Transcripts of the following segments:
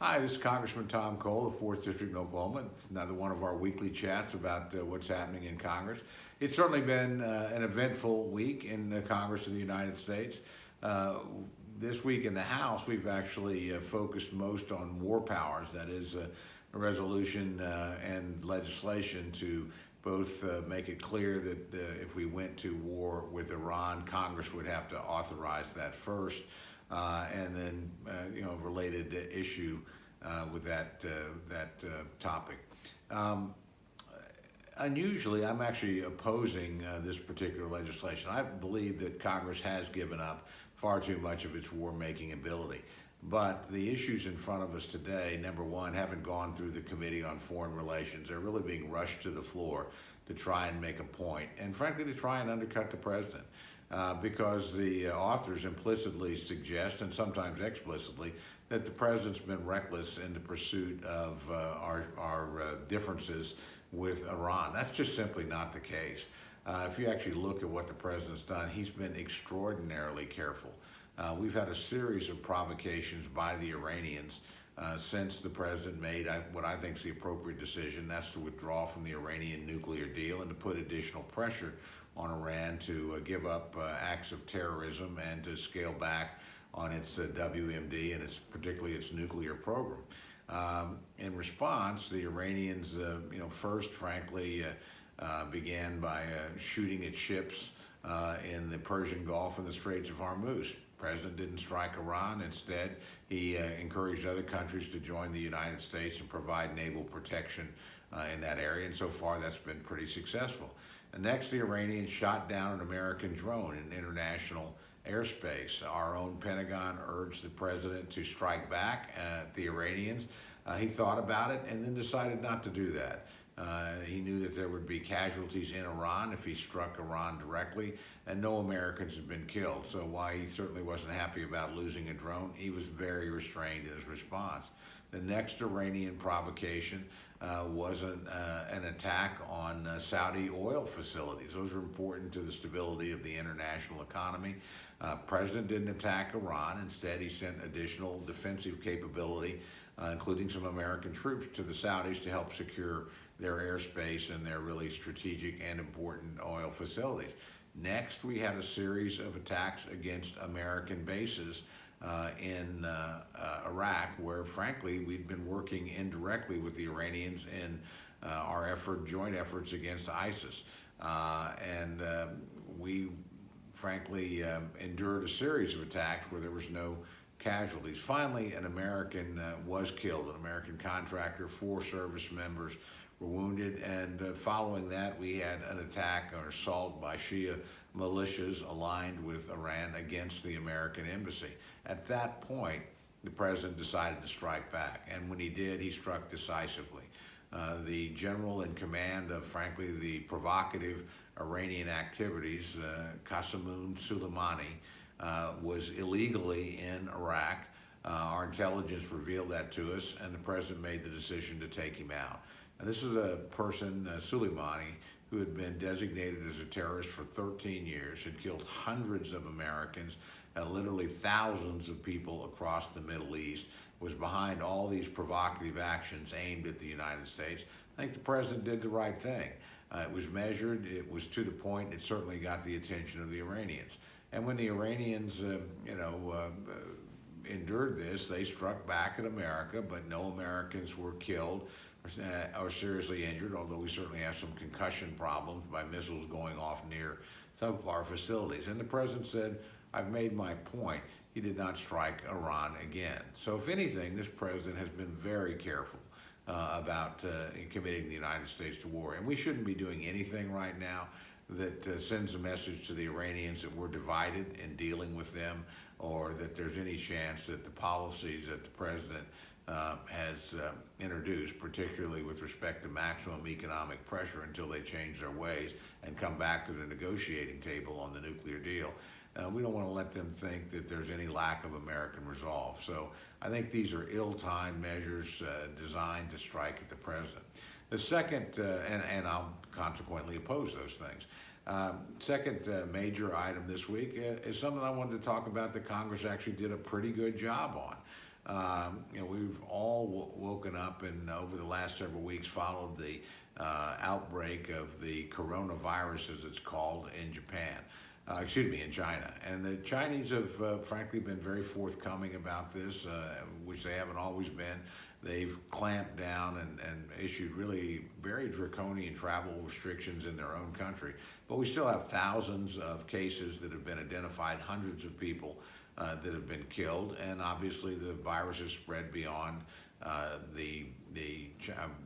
Hi, this is Congressman Tom Cole of 4th District in Oklahoma. It's another one of our weekly chats about what's happening in Congress. It's certainly been an eventful week in the Congress of the United States. This week in the House, we've actually focused most on war powers, that is, a resolution and legislation to both make it clear that if we went to war with Iran, Congress would have to authorize that first, and then related issue with that topic. Unusually, I'm actually opposing this particular legislation. I believe that Congress has given up far too much of its war-making ability. But the issues in front of us today, number one, haven't gone through the Committee on Foreign Relations. They're really being rushed to the floor to try and make a point, and frankly, to try and undercut the president. Because the authors implicitly suggest, and sometimes explicitly, that the president's been reckless in the pursuit of our differences with Iran. That's just simply not the case. If you actually look at what the president's done, he's been extraordinarily careful. We've had a series of provocations by the Iranians since the president made what I think is the appropriate decision. That's to withdraw from the Iranian nuclear deal and to put additional pressure on Iran to give up acts of terrorism and to scale back on its WMD and particularly its nuclear program. In response, the Iranians, first, frankly, began by shooting at ships in the Persian Gulf and the Straits of Hormuz. The president didn't strike Iran. Instead, he encouraged other countries to join the United States and provide naval protection in that area, and so far that's been pretty successful. And next, the Iranians shot down an American drone in international airspace. Our own Pentagon urged the president to strike back at the Iranians. He thought about it and then decided not to do that. He knew that there would be casualties in Iran if he struck Iran directly, and no Americans have been killed. So while he certainly wasn't happy about losing a drone, he was very restrained in his response. The next Iranian provocation was an attack on Saudi oil facilities. Those are important to the stability of the international economy. President didn't attack Iran. Instead, he sent additional defensive capability, including some American troops, to the Saudis to help secure their airspace and their really strategic and important oil facilities. Next, we had a series of attacks against American bases in Iraq, where, frankly, we've been working indirectly with the Iranians in our joint efforts against ISIS. We, frankly, endured a series of attacks where there was no casualties. Finally, an American was killed, an American contractor. 4 service members were wounded, and following that, we had an attack or assault by Shia militias aligned with Iran against the American embassy. At that point, the president decided to strike back, and when he did, he struck decisively. The general in command of, frankly, the provocative Iranian activities, Qasem Soleimani, was illegally in Iraq. Our intelligence revealed that to us, and the president made the decision to take him out. And this is a person, Soleimani, who had been designated as a terrorist for 13 years, had killed hundreds of Americans, and literally thousands of people across the Middle East, was behind all these provocative actions aimed at the United States. I think the president did the right thing. It was measured, it was to the point, it certainly got the attention of the Iranians. And when the Iranians, endured this, they struck back at America, but no Americans were killed or seriously injured, although we certainly have some concussion problems by missiles going off near some of our facilities. And the president said, I've made my point. He did not strike Iran again. So if anything, this president has been very careful about committing the United States to war. And we shouldn't be doing anything right now that sends a message to the Iranians that we're divided in dealing with them, or that there's any chance that the policies that the president has introduced, particularly with respect to maximum economic pressure until they change their ways and come back to the negotiating table on the nuclear deal. We don't want to let them think that there's any lack of American resolve. So I think these are ill-timed measures designed to strike at the president. The second, and I'll consequently oppose those things. Second major item this week is something I wanted to talk about that Congress actually did a pretty good job on. We've all woken up and over the last several weeks followed the outbreak of the coronavirus, as it's called, in Japan. In China. And the Chinese have frankly been very forthcoming about this, which they haven't always been. They've clamped down and issued really very draconian travel restrictions in their own country. But we still have thousands of cases that have been identified, hundreds of people that have been killed, and obviously the virus has spread beyond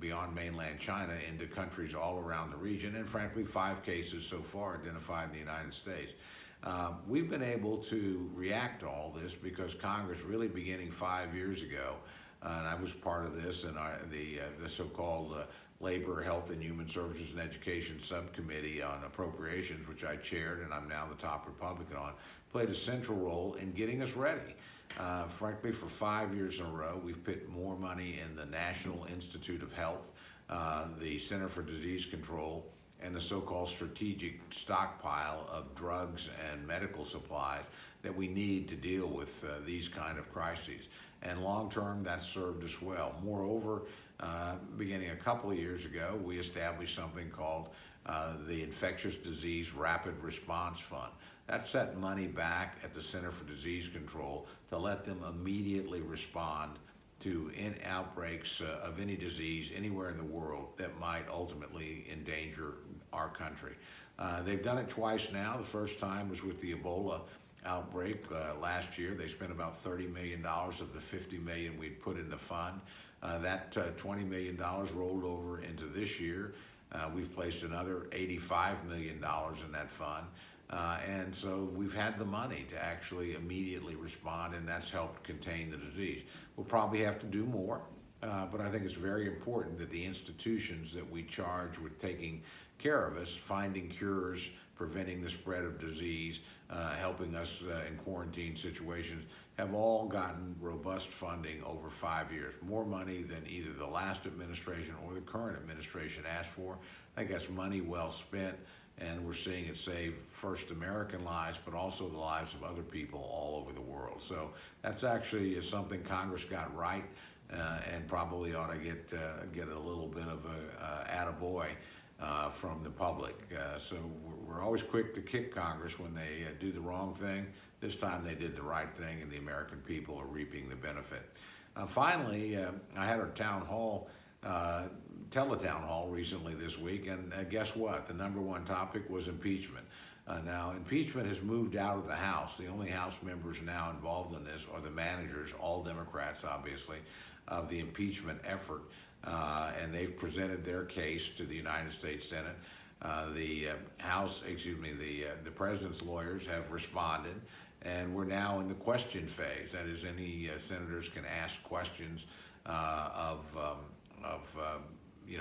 beyond mainland China into countries all around the region, and frankly 5 cases so far identified in the United States. We've been able to react to all this because Congress, really beginning 5 years ago, and I was part of this, and the so-called Labor, Health and Human Services and Education Subcommittee on Appropriations, which I chaired and I'm now the top Republican on, played a central role in getting us ready. Frankly, for 5 years in a row, we've put more money in the National Institute of Health, the Center for Disease Control, and the so-called strategic stockpile of drugs and medical supplies that we need to deal with these kind of crises. And long-term, that's served us well. Moreover, beginning a couple of years ago, we established something called the Infectious Disease Rapid Response Fund. That set money back at the Center for Disease Control to let them immediately respond to outbreaks of any disease anywhere in the world that might ultimately endanger our country. They've done it twice now. The first time was with the Ebola outbreak last year. They spent about $30 million of the $50 million we'd put in the fund. That $20 million rolled over into this year. We've placed another $85 million in that fund. And so we've had the money to actually immediately respond, and that's helped contain the disease. We'll probably have to do more, but I think it's very important that the institutions that we charge with taking care of us, finding cures, preventing the spread of disease, helping us in quarantine situations, have all gotten robust funding over 5 years. More money than either the last administration or the current administration asked for. I think that's money well spent, and we're seeing it save first American lives, but also the lives of other people all over the world. So that's actually something Congress got right, and probably ought to get a little bit of a attaboy from the public. So we're always quick to kick Congress when they do the wrong thing. This time they did the right thing, and the American people are reaping the benefit. Finally, I had a teletown hall recently this week, and guess what? The number one topic was impeachment. Now, impeachment has moved out of the House. The only House members now involved in this are the managers, all Democrats, obviously, of the impeachment effort, and they've presented their case to the United States Senate. The president's lawyers have responded, and we're now in the question phase. That is, any senators can ask questions of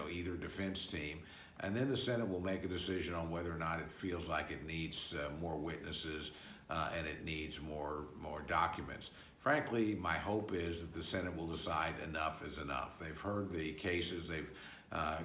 either defense team, and then the Senate will make a decision on whether or not it feels like it needs more witnesses and it needs more documents. Frankly, my hope is that the Senate will decide enough is enough. They've heard the cases. They've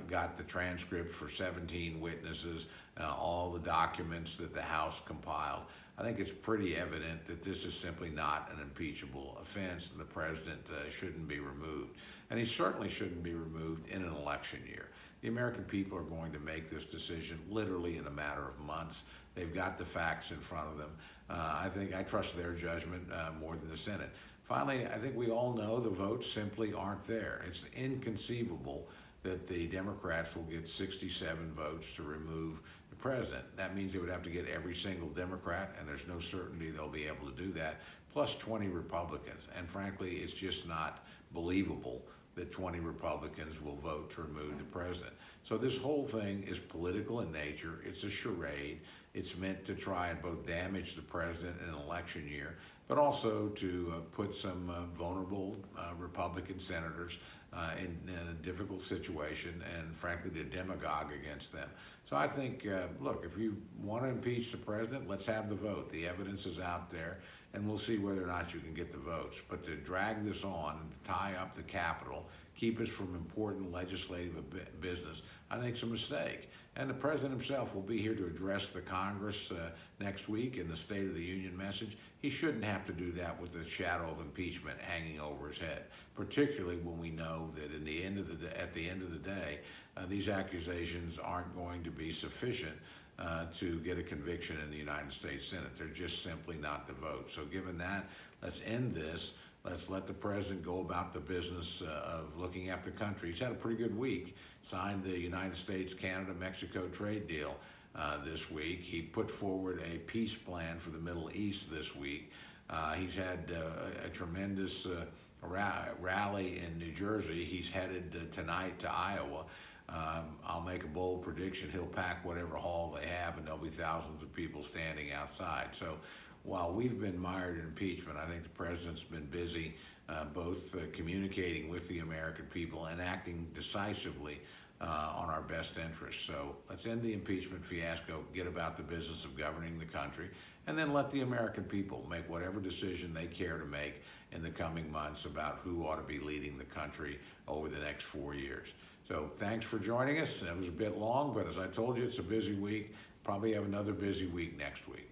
got the transcript for 17 witnesses, all the documents that the House compiled. I think it's pretty evident that this is simply not an impeachable offense, and the president shouldn't be removed. And he certainly shouldn't be removed in an election year. The American people are going to make this decision literally in a matter of months. They've got the facts in front of them. I trust their judgment more than the Senate. Finally, I think we all know the votes simply aren't there. It's inconceivable that the Democrats will get 67 votes to remove the president. That means they would have to get every single Democrat, and there's no certainty they'll be able to do that, plus 20 Republicans. And frankly, it's just not believable that 20 Republicans will vote to remove the president. So this whole thing is political in nature. It's a charade. It's meant to try and both damage the president in an election year, but also to put some vulnerable Republican senators in a difficult situation, and frankly to demagogue against them. So I think, look, if you want to impeach the president, let's have the vote. The evidence is out there, and we'll see whether or not you can get the votes. But to drag this on and to tie up the Capitol, keep us from important legislative business, I think it's a mistake. And the president himself will be here to address the Congress next week in the State of the Union message. He shouldn't have to do that with the shadow of impeachment hanging over his head, particularly when we know that at the end of the day, these accusations aren't going to be sufficient to get a conviction in the United States Senate. They're just simply not the vote. So given that, let's end this. Let's let the president go about the business of looking after the country. He's had a pretty good week. Signed the United States-Canada-Mexico trade deal this week. He put forward a peace plan for the Middle East this week. He's had a tremendous rally in New Jersey. He's headed tonight to Iowa. I'll make a bold prediction. He'll pack whatever hall they have, and there'll be thousands of people standing outside. So while we've been mired in impeachment, I think the president's been busy both communicating with the American people and acting decisively on our best interests. So let's end the impeachment fiasco, get about the business of governing the country, and then let the American people make whatever decision they care to make in the coming months about who ought to be leading the country over the next 4 years. So thanks for joining us. It was a bit long, but as I told you, it's a busy week. Probably have another busy week next week.